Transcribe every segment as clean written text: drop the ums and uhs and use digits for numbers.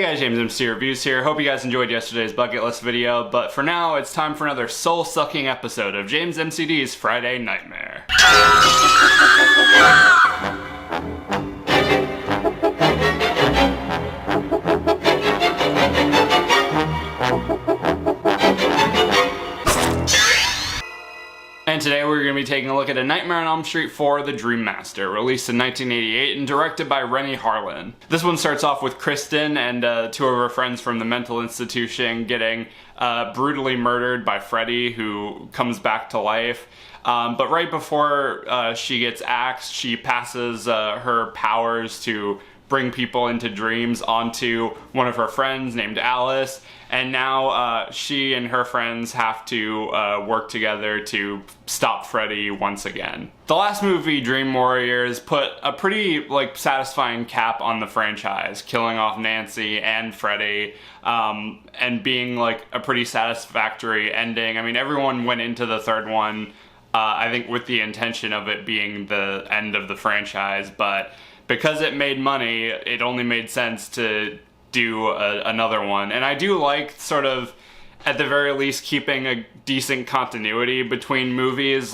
guys, JamesMCD Reviews here. Hope you guys enjoyed yesterday's bucket list video, but for now, it's time for another soul-sucking episode of JamesMCD's Friday Nightmare. And today we're going to be taking a look at A Nightmare on Elm Street 4: The Dream Master, released in 1988 and directed by Rennie Harlin. This one starts off with Kristen and two of her friends from the mental institution getting brutally murdered by Freddy, who comes back to life. But right before she gets axed, she passes her powers to bring people into dreams onto one of her friends named Alice, and now she and her friends have to work together to stop Freddy once again. The last movie, Dream Warriors, put a pretty satisfying cap on the franchise, killing off Nancy and Freddy, and being a pretty satisfactory ending. I mean, everyone went into the third one, I think, with the intention of it being the end of the franchise, but because it made money, it only made sense to do another one. And I do like, sort of, at the very least, keeping a decent continuity between movies.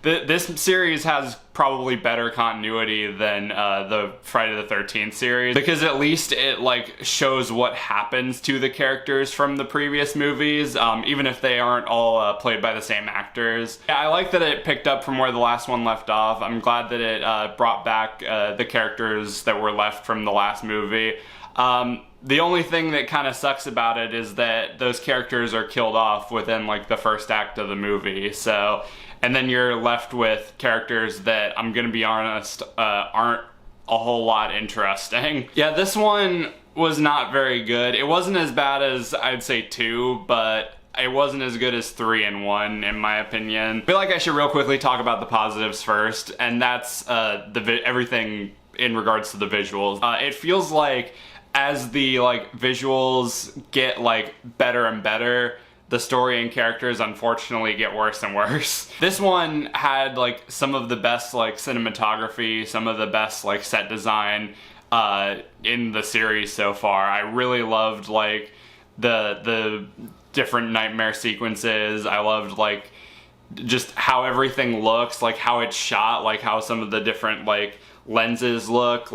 This series has probably better continuity than the Friday the 13th series, because at least it shows what happens to the characters from the previous movies, even if they aren't all played by the same actors. Yeah, I like that it picked up from where the last one left off. I'm glad that it brought back the characters that were left from the last movie. The only thing that kind of sucks about it is that those characters are killed off within the first act of the movie. So, and then you're left with characters that, I'm gonna be honest, aren't a whole lot interesting. Yeah, this one was not very good. It wasn't as bad as, I'd say, 2, but it wasn't as good as 3 and 1, in my opinion. I feel like I should real quickly talk about the positives first, and that's everything in regards to the visuals. It feels like as the visuals get better and better, the story and characters unfortunately get worse and worse. This one had some of the best cinematography, some of the best set design in the series so far. I really loved the different nightmare sequences. I loved just how everything looks, how it's shot, how some of the different lenses look.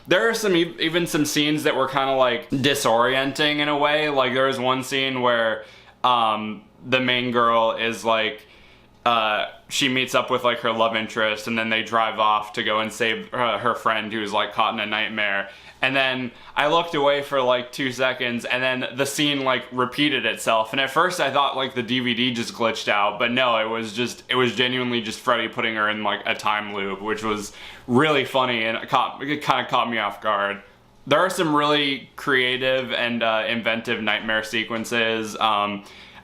There are even some scenes that were kind of disorienting in a way. There was one scene where the main girl is she meets up with her love interest, and then they drive off to go and save her friend who's caught in a nightmare. And then I looked away for 2 seconds, and then the scene repeated itself. And at first I thought the DVD just glitched out, but no, it was genuinely just Freddy putting her in a time loop, which was really funny, and it kind of caught me off guard. There are some really creative and inventive nightmare sequences.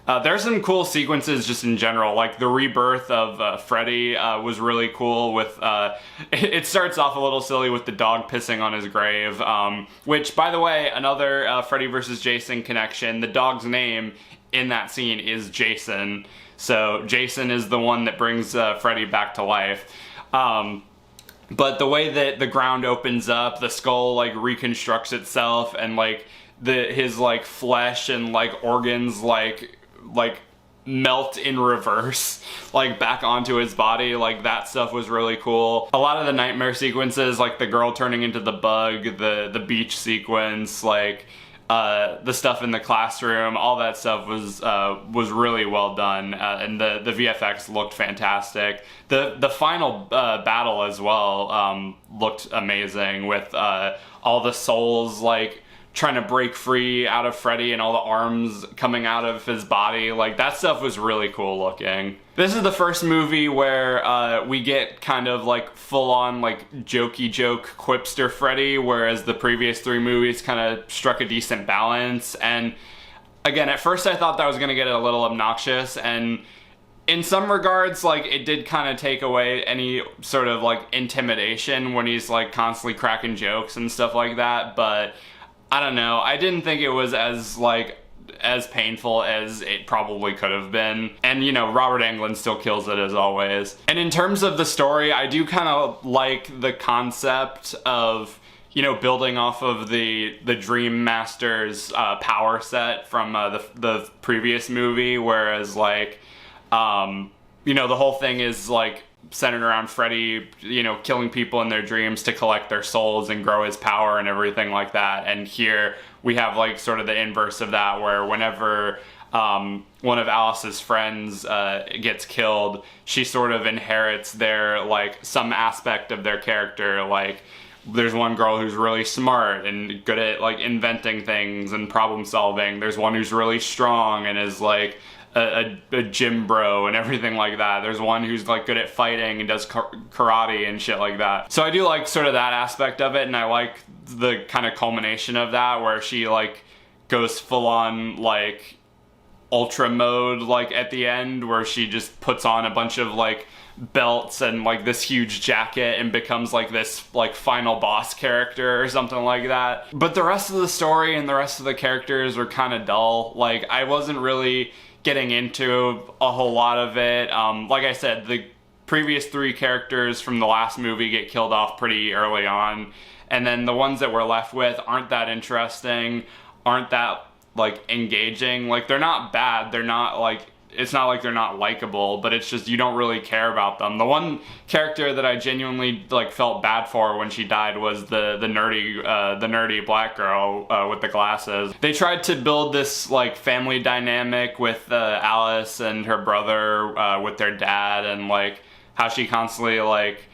There's some cool sequences just in general, the rebirth of Freddy was really cool. With it starts off a little silly with the dog pissing on his grave, which, by the way, another Freddy vs. Jason connection. The dog's name in that scene is Jason, so Jason is the one that brings Freddy back to life. But the way that the ground opens up, the skull reconstructs itself, and his flesh and organs melt in reverse back onto his body. That stuff was really cool. A lot of the nightmare sequences, the girl turning into the bug, the beach sequence, the stuff in the classroom, all that stuff was really well done, and the VFX looked fantastic. The final battle as well looked amazing, with all the souls trying to break free out of Freddy and all the arms coming out of his body. That stuff was really cool looking. This is the first movie where we get kind of full-on jokey joke quipster Freddy, whereas the previous 3 movies kind of struck a decent balance. And again, at first I thought that was gonna get a little obnoxious, and in some regards, it did kind of take away any sort of intimidation when he's constantly cracking jokes and stuff like that. But I don't know, I didn't think it was as painful as it probably could have been. And, you know, Robert Englund still kills it as always. And in terms of the story, I do kind of like the concept of, you know, building off of the Dream Master's power set from the previous movie, whereas like, you know, the whole thing is like centered around Freddy, you know, killing people in their dreams to collect their souls and grow his power and everything like that. And here we have like sort of the inverse of that, where whenever one of Alice's friends gets killed, she sort of inherits their, like, some aspect of their character. Like, there's one girl who's really smart and good at, like, inventing things and problem solving. There's one who's really strong and is, like, a gym bro and everything like that. There's one who's, like, good at fighting and does karate and shit like that. So I do like sort of that aspect of it, and I like the kind of culmination of that, where she, like, goes full on, like, ultra mode, like, at the end, where she just puts on a bunch of, like, belts and, like, this huge jacket and becomes, like, this, like, final boss character or something like that. But the rest of the story and the rest of the characters are kind of dull. Like, I wasn't really getting into a whole lot of it. Like I said, the previous 3 characters from the last movie get killed off pretty early on, and then the ones that we're left with aren't that interesting, aren't that, like, engaging. Like, they're not bad, they're not, like, it's not like they're not likable, but it's just you don't really care about them. The one character that I genuinely, like, felt bad for when she died was the nerdy black girl with the glasses. They tried to build this, like, family dynamic with Alice and her brother with their dad, and, like, how she constantly, like,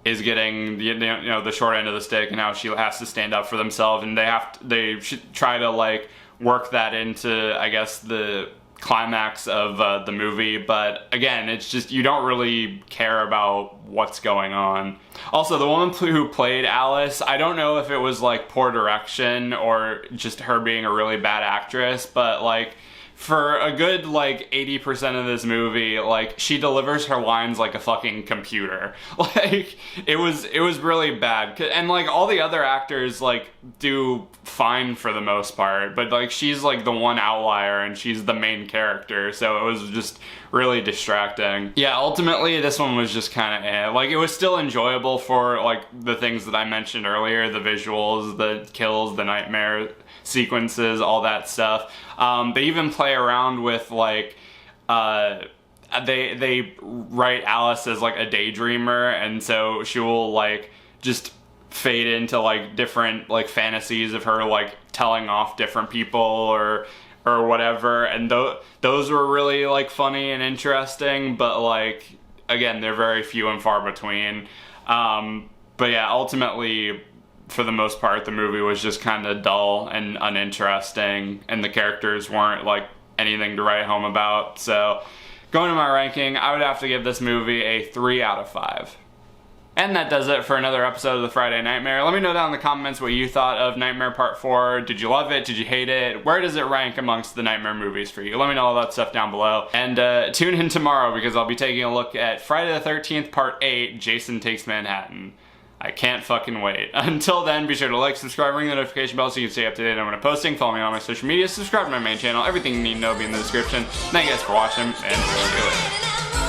is getting, you know, the short end of the stick, and how she has to stand up for themselves, and they should try to, like, work that into, I guess, the climax of the movie. But again, it's just, you don't really care about what's going on. Also, the woman who played Alice, I don't know if it was, like, poor direction or just her being a really bad actress, but, like, for a good, like, 80% of this movie, like, she delivers her lines like a fucking computer. Like, it was really bad. And, like, all the other actors, like, do fine for the most part, but, like, she's, like, the one outlier, and she's the main character, so it was just really distracting. Yeah, ultimately, this one was just kind of Like, it was still enjoyable for, like, the things that I mentioned earlier, the visuals, the kills, the nightmare sequences, all that stuff. They even play around with, like, they write Alice as, like, a daydreamer, and so she will, like, just fade into, like, different, like, fantasies of her, like, telling off different people or whatever, and those were really, like, funny and interesting, but, like, again, they're very few and far between. But yeah, ultimately, for the most part, the movie was just kind of dull and uninteresting, and the characters weren't, like, anything to write home about. So, going to my ranking, I would have to give this movie a 3 out of 5. And that does it for another episode of The Friday Nightmare. Let me know down in the comments what you thought of Nightmare Part 4. Did you love it? Did you hate it? Where does it rank amongst the Nightmare movies for you? Let me know all that stuff down below. And tune in tomorrow, because I'll be taking a look at Friday the 13th Part 8, Jason Takes Manhattan. I can't fucking wait. Until then, be sure to like, subscribe, ring the notification bell so you can stay up to date on when I'm posting. Follow me on my social media, subscribe to my main channel. Everything you need to know will be in the description. Thank you guys for watching, and see you later.